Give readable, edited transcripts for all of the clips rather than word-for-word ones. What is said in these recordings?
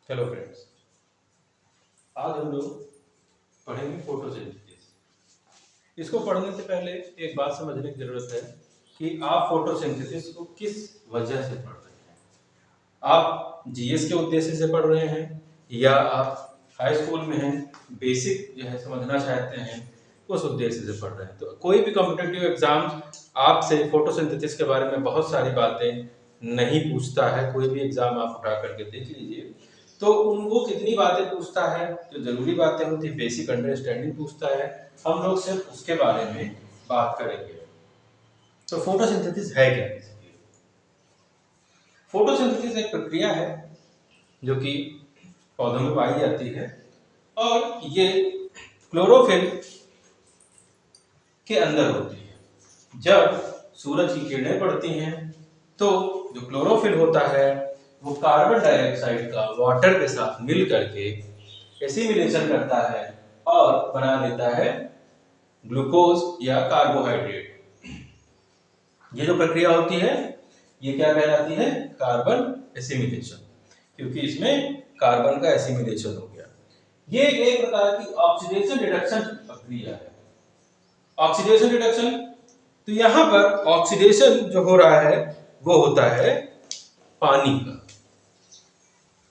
Hello friends, आज हम लोग पढ़ेंगे फोटोसिंथेसिस। इसको पढ़ने से पहले एक बात समझने की जरूरत है कि आप फोटोसिंथेसिस को किस वजह से पढ़ रहे हैं। आप जीएस के उद्देश्य से पढ़ रहे हैं या आप हाई स्कूल में हैं, बेसिक जो है समझना चाहते हैं, उस उद्देश्य से पढ़ रहे हैं। तो कोई भी कॉम्पिटिटिव एग्जाम आपसे फोटोसिंथेसिस के बारे में बहुत सारी बातें नहीं पूछता है। कोई भी एग्जाम आप उठा करके देख लीजिए तो वो कितनी बातें पूछता है, जो जरूरी बातें होती है, बेसिक अंडरस्टैंडिंग पूछता है। हम लोग सिर्फ उसके बारे में बात करेंगे। तो फोटोसिंथेसिस है क्या? फोटोसिंथेसिस एक प्रक्रिया है जो कि पौधों में पाई जाती है और ये क्लोरोफिल के अंदर होती है। जब सूरज की किरणें पड़ती हैं तो जो क्लोरोफिल होता है वो कार्बन डाइऑक्साइड का वाटर के साथ मिल करके एसिमिलेशन करता है और बना देता है ग्लूकोज या कार्बोहाइड्रेट। ये जो प्रक्रिया होती है ये क्या कहलाती है? कार्बन एसिमिलेशन, क्योंकि इसमें कार्बन का एसिमिलेशन हो गया। ये एक प्रकार की ऑक्सीडेशन रिडक्शन प्रक्रिया है। ऑक्सीडेशन रिडक्शन, तो यहां पर ऑक्सीडेशन जो हो रहा है वो होता है पानी का।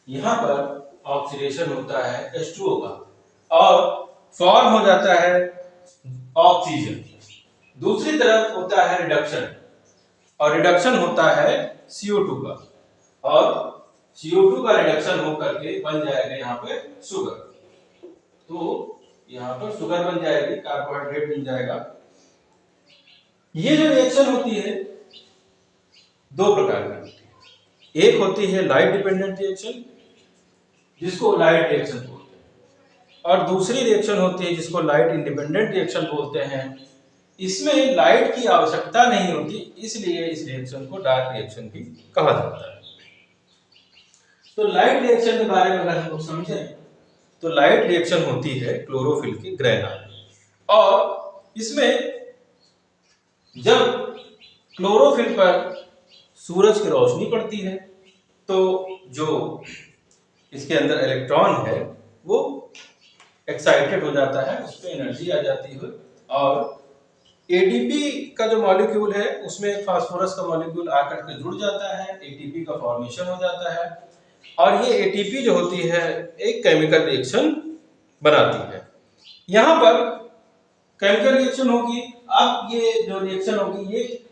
यहां पर ऑक्सीडेशन होता है H2O का और फॉर्म हो जाता है ऑक्सीजन। दूसरी तरफ होता है रिडक्शन और रिडक्शन होता है CO2 का, और CO2 का रिडक्शन होकर के बन जाएगा यहाँ पे शुगर। तो यहाँ पर शुगर बन जाएगी, कार्बोहाइड्रेट बन जाएगा। ये जो रिएक्शन होती है दो प्रकार की होती है। एक होती है लाइट डिपेंडेंट रिएक्शन, जिसको लाइट रिएक्शन बोलते हैं, और दूसरी रिएक्शन होती है जिसको लाइट इंडिपेंडेंट रिएक्शन बोलते हैं। इसमें लाइट की आवश्यकता नहीं होती, इसलिए इस रिएक्शन को डार्क रिएक्शन भी कहा जाता है। तो लाइट रिएक्शन के बारे में अगर हम लोग समझें तो लाइट रिएक्शन होती है क्लोरोफिल की ग्रेना, और इसमें जब क्लोरोफिल पर सूरज की रोशनी पड़ती है तो जो इसके अंदर इलेक्ट्रॉन है वो एक्साइटेड हो जाता है, उस पर एनर्जी आ जाती है, और एटीपी का जो मॉलिक्यूल है उसमें फास्फोरस का मॉलिक्यूल आकर के जुड़ जाता है, एटीपी का फॉर्मेशन हो जाता है, और ये एटीपी जो होती है एक केमिकल रिएक्शन बनाती है। यहां पर केमिकल रिएक्शन होगी। अब ये जो रिएक्शन होगी ये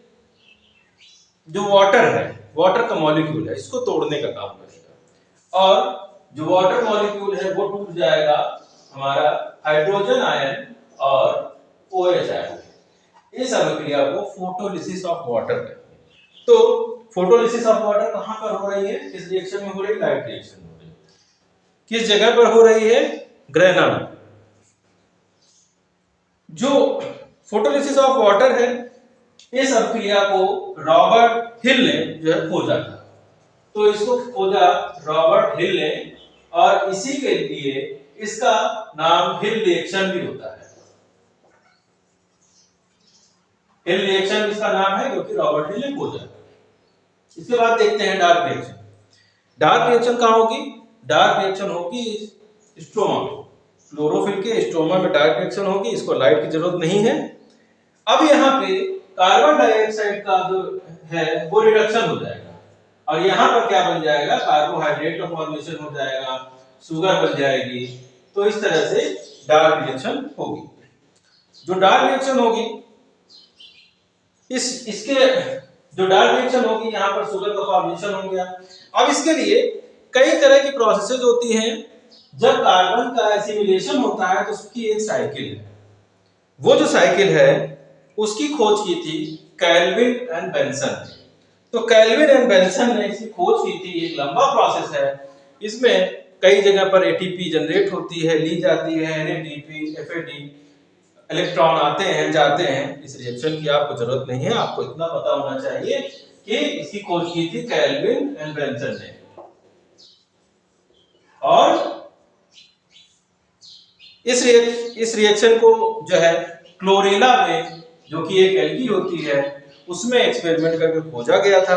जो वाटर है, वाटर का मॉलिक्यूल है, इसको तोड़ने का काम करेगा, और जो वाटर मॉलिक्यूल है वो टूट जाएगा हमारा हाइड्रोजन आयन और OH आयन। इस अभिक्रिया को फोटोलिसिस ऑफ वाटर कहते हैं। तो फोटोलिसिस ऑफ वाटर कहां पर हो रही है? इस रिएक्शन में हो रही है, लाइट रिएक्शन हो रही है। किस जगह पर हो रही है? ग्रेना में। जो फोटोलिसिस ऑफ वाटर है, इस अभिक्रिया को रॉबर्ट हिल ने जो है खोजा था। तो इसको खोजा रॉबर्ट हिल ने, और इसी के लिए इसका नाम हिल रिएक्शन भी होता है। हिल रिएक्शन इसका नाम है क्योंकि रॉबर्ट हिल ने खोजा। इसके बाद देखते हैं डार्क रिएक्शन। डार्क रिएक्शन कहां होगी? डार्क रिएक्शन होगी स्ट्रोमा में। क्लोरोफिल के स्ट्रोमा में डार्क रिएक्शन होगी, इसको लाइट की जरूरत नहीं है। अब यहाँ पे कार्बन डाइऑक्साइड का जो है वो रिडक्शन हो जाएगा, और यहाँ पर क्या बन जाएगा? कार्बोहाइड्रेट का फॉर्मेशन हो जाएगा, शुगर बन जाएगी। तो इस तरह से डार्क रिएक्शन होगी। जो डार्क रिएक्शन होगी, इसके जो डार्क रिएक्शन होगी यहाँ पर शुगर का फॉर्मेशन हो गया। अब इसके लिए कई तरह की प्रोसेसेस होती हैं। जब कार्बन का एसिमिलेशन होता है तो उसकी एक साइकिल है। वो जो साइकिल है उसकी खोज की थी कैल्विन एंड बेंसन ने। तो कैल्विन एंड बेंसन ने इसकी खोज की थी। एक लंबा प्रोसेस है, इसमें कई जगह पर एटीपी जनरेट होती है, ली जाती है, एनएडीपी, एफएडी, इलेक्ट्रॉन आते हैं जाते हैं। इस रिएक्शन की आपको जरूरत नहीं है, आपको इतना पता होना चाहिए कि इसकी खोज की थी कैल्विन एंड बेंसन ने। और इस रिएक्शन को जो है क्लोरेला में, जो कि एक एल्गी होती है, उसमें एक्सपेरिमेंट करके खोजा गया था।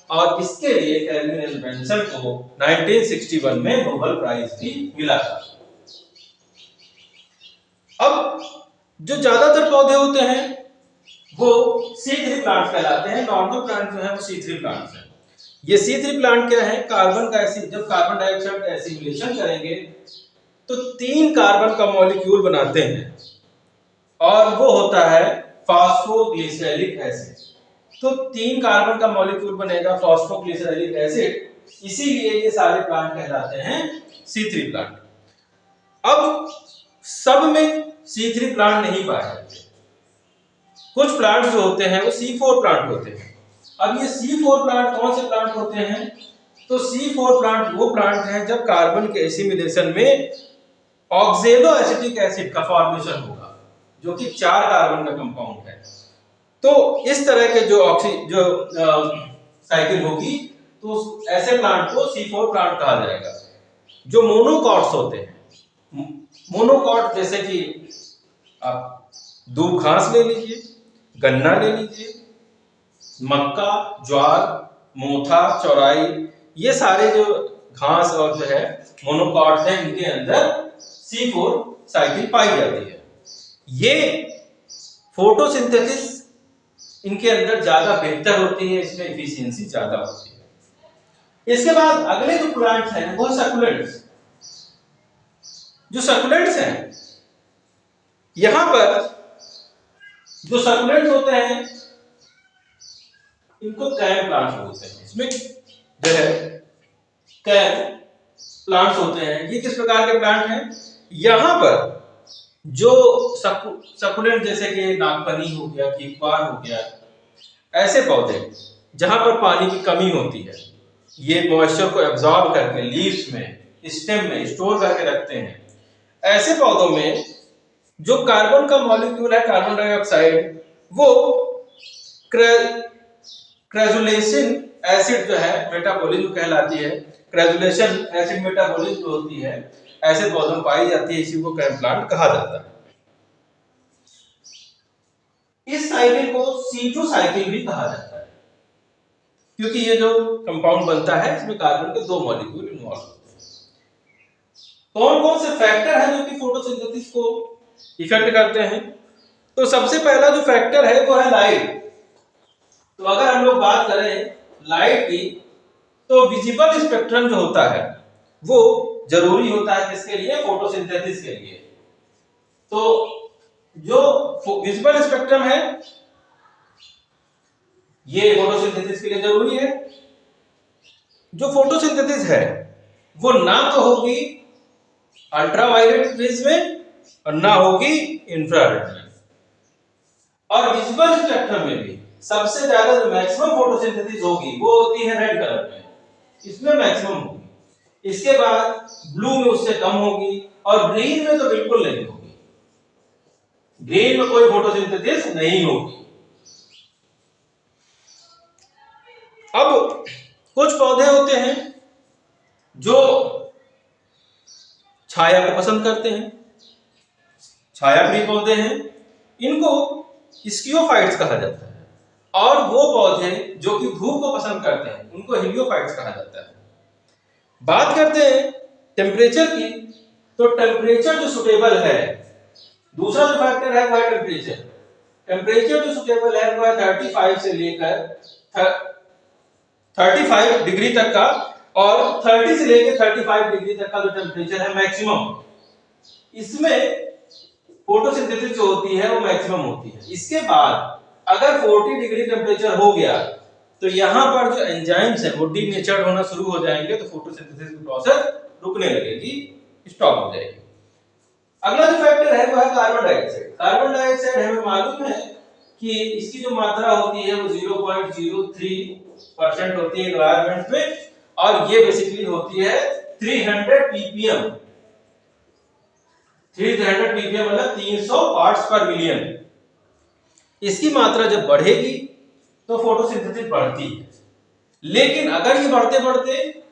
और इसके लिए केल्विन एंड बेंसन को 1961 में नोबेल प्राइज भी मिला था। अब जो ज्यादातर पौधे होते हैं वो C3 प्लांट कहलाते हैं। नॉर्मल प्लांट जो है वो C3 प्लांट है। ये C3 प्लांट क्या है? कार्बन का जब कार्बन डाइऑक्साइड का एसिमिलेशन करेंगे तो 3 कार्बन का मॉलिक्यूल बनाते हैं और वो होता है फॉस्फोग्लिसरेलिक एसिड। तो 3 कार्बन का मॉलिक्यूल बनेगा फॉस्फोग्लिसरेलिक एसिड, इसीलिए ये सारे प्लांट कहलाते हैं C3 प्लांट। अब सब में C3 प्लांट नहीं पाए जाते, कुछ प्लांट जो होते हैं वो C4 प्लांट होते हैं। अब ये C4 प्लांट कौन से प्लांट होते हैं? तो C4 प्लांट वो प्लांट हैं जब कार्बन के एसिमिलेशन में ऑक्जेलो एसिटिक एसिड का फॉर्मेशन होगा, जो कि 4 कार्बन का कंपाउंड है। तो इस तरह के जो साइकिल होगी तो ऐसे प्लांट को C4 प्लांट कहा जाएगा। जो मोनोकॉट्स होते हैं, मोनोकॉट जैसे कि आप दूब घास ले लीजिए, गन्ना ले लीजिए, मक्का, ज्वार, मोथा, चौराई, ये सारे जो घास और जो है मोनोकॉट्स हैं, इनके अंदर C4 साइकिल पाई जाती है। ये फोटोसिंथेसिस इनके अंदर ज्यादा बेहतर होती है, इसमें एफिशिएंसी ज्यादा होती है। इसके बाद अगले जो प्लांट्स हैं वो सकुलेंट्स। जो सकुलेंट्स हैं, यहां पर जो सकुलेंट्स होते हैं इनको कैम प्लांट्स बोलते हैं। इसमें जो है कैम प्लांट्स होते हैं। ये किस प्रकार के प्लांट हैं? यहां पर जो सकुलेंट जैसे कि नागफनी हो गया, कीकवार हो गया, ऐसे पौधे जहां पर पानी की कमी होती है, ये मॉइस्चर को एब्जॉर्ब करके लीव्स में, स्टेम में स्टोर करके रखते हैं। ऐसे पौधों में जो कार्बन का मॉलिक्यूल है, कार्बन डाइऑक्साइड, वो क्रेजुलेशन एसिड जो है मेटाबॉलिज्म कहलाती है, क्रेजुलेशन एसिड मेटाबॉलिज्म जो होती है ऐसे पौधों में पाई जाती है, इसी को कैम प्लांट कहा जाता है। इस साइकिल को C2 साइकिल भी कहा जाता है, क्योंकि ये जो कंपाउंड बनता है इसमें कार्बन के 2 मॉलिक्यूल इन्वॉल्व होते हैं। कौन कौन से फैक्टर हैं जो कि फोटोसिंथेसिस को इफेक्ट करते हैं? तो सबसे पहला जो फैक्टर है वो है लाइट। तो अगर हम लोग बात करें लाइट की, तो विजिबल स्पेक्ट्रम जो होता है वो जरूरी होता है किसके लिए? फोटोसिंथेसिस के लिए। तो जो विजिबल स्पेक्ट्रम है ये फोटोसिंथेसिस के लिए जरूरी है। जो फोटोसिंथेसिस है वो ना तो होगी अल्ट्रावायलेट रेज में और ना होगी इंफ्रारेड में। और विजिबल स्पेक्ट्रम में भी सबसे ज्यादा जो मैक्सिमम फोटोसिंथेसिस होगी वो होती है रेड कलर में, इसमें मैक्सिमम होगी। इसके बाद ब्लू में उससे कम होगी और ग्रीन में तो बिल्कुल नहीं होगी। ग्रीन में कोई फोटोसिंथेसिस नहीं होगी। अब कुछ पौधे होते हैं जो छाया को पसंद करते हैं, छाया प्रिय पौधे हैं, इनको स्कियोफाइट्स कहा जाता है। और वो पौधे जो कि धूप को पसंद करते हैं उनको हेलियोफाइट्स कहा जाता है। बात करते हैं टेम्परेचर की, तो टेम्परेचर जो सुटेबल है, दूसरा जो फैक्टर है वो है टेम्परेचर। टेम्परेचर जो सुटेबल है वो है 35 से लेकर 35 डिग्री तक का, और 30 से लेकर 35 डिग्री तक का जो टेम्परेचर है मैक्सिमम, इसमें फोटोसिंथेसिस जो होती है वो मैक्सिमम होती है। इसके बाद अगर 40 डिग्री टेम्परेचर हो गया तो यहाँ पर जो एंजाइम्स है वो डीनेचर्ड होना शुरू हो जाएंगे, तो फोटोसिंथेसिस की प्रोसेस रुकने लगेगी, स्टॉप हो जाएगी। अगला जो फैक्टर है वो है कार्बन डाइऑक्साइड। कार्बन डाइऑक्साइड हमें मालूम है कि इसकी जो मात्रा होती है वो 0.03% होती है एनवायरनमेंट में, और ये बेसिकली होती है 300 ppm। 300 ppm मतलब 300 पार्ट्स पर मिलियन। इसकी मात्रा जब बढ़ेगी तो फोटोसिंथेसिस बढ़ती है, लेकिन अगर ये बढ़ते बढ़ते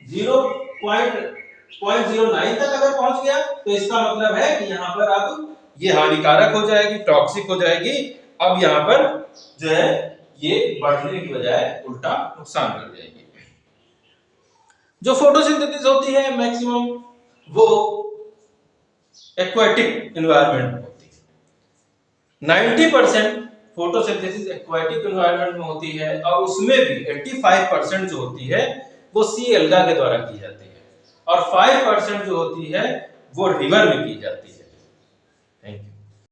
0.09 तक अगर पहुंच गया तो इसका मतलब है कि यहाँ पर अब ये हानिकारक हो जाएगी, टॉक्सिक हो जाएगी। अब यहाँ पर जो है ये बढ़ने की बजाय उल्टा नुकसान कर जाएगी। जो फोटोसिंथेसिस होती है मैक्सिमम वो एक्वाटिक एनवायरनमेंट में होती है। 90% फोटोसिंथेसिस एक्वाटिक एनवायरनमेंट में होती है और उसमें भी 85% जो होती है वो सी एल्गा के द्वारा की जाती है और 5% जो होती है वो रिवर में की जाती है। Thank you.